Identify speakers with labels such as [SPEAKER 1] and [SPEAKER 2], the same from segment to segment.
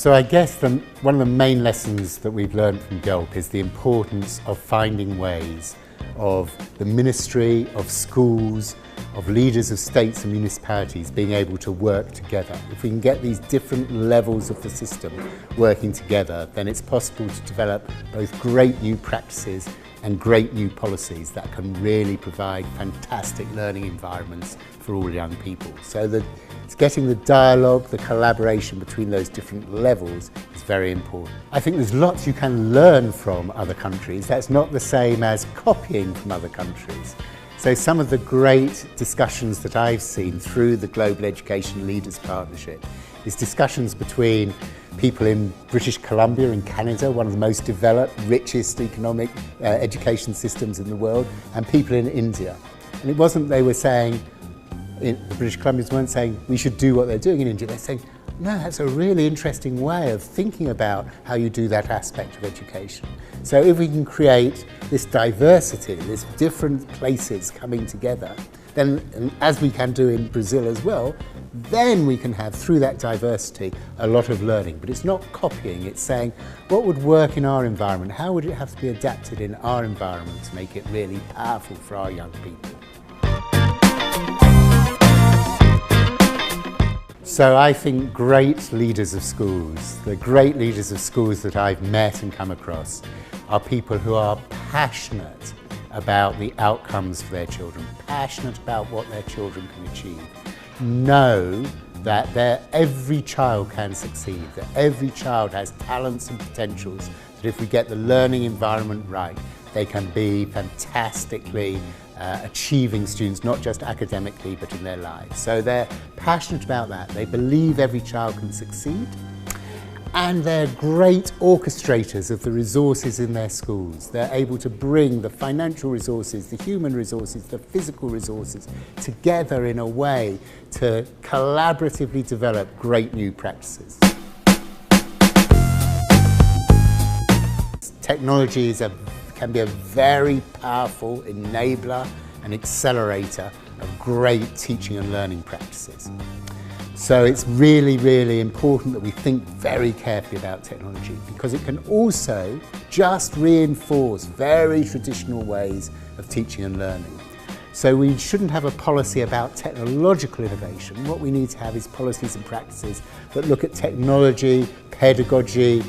[SPEAKER 1] So I guess one of the main lessons that we've learned from GELP is the importance of finding ways of the ministry, of schools, of leaders of states and municipalities being able to work together. If we can get these different levels of the system working together, then it's possible to develop both great new practices and great new policies that can really provide fantastic learning environments for all young people. So it's getting the dialogue, the collaboration between those different levels is very important. I think there's lots you can learn from other countries. That's not the same as copying from other countries. So some of the great discussions that I've seen through the Global Education Leaders Partnership is discussions between people in British Columbia in Canada, one of the most developed, richest economic education systems in the world, and people in India. And it wasn't they were saying, the British Columbians weren't saying we should do what they're doing in India, they're saying, no, that's a really interesting way of thinking about how you do that aspect of education. So if we can create this diversity, these different places coming together, then, and as we can do in Brazil as well, then we can have, through that diversity, a lot of learning. But it's not copying, it's saying, what would work in our environment? How would it have to be adapted in our environment to make it really powerful for our young people? So I think great leaders of schools, the great leaders of schools that I've met and come across, are people who are passionate about the outcomes for their children, passionate about what their children can achieve, know that every child can succeed, that every child has talents and potentials, that if we get the learning environment right, they can be fantastically achieving students, not just academically, but in their lives. So they're passionate about that. They believe every child can succeed. And they're great orchestrators of the resources in their schools. They're able to bring the financial resources, the human resources, the physical resources together in a way to collaboratively develop great new practices. Technology can be a very powerful enabler and accelerator of great teaching and learning practices. So it's really, really important that we think very carefully about technology, because it can also just reinforce very traditional ways of teaching and learning. So we shouldn't have a policy about technological innovation. What we need to have is policies and practices that look at technology, pedagogy,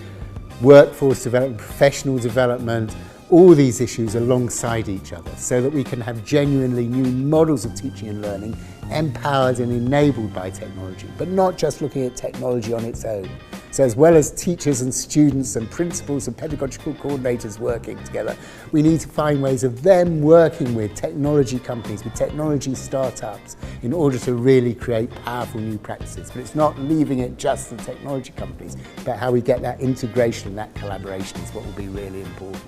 [SPEAKER 1] workforce development, professional development, all these issues alongside each other, so that we can have genuinely new models of teaching and learning empowered and enabled by technology, but not just looking at technology on its own. So as well as teachers and students and principals and pedagogical coordinators working together, we need to find ways of them working with technology companies, with technology startups, in order to really create powerful new practices. But it's not leaving it just to the technology companies, but how we get that integration and that collaboration is what will be really important.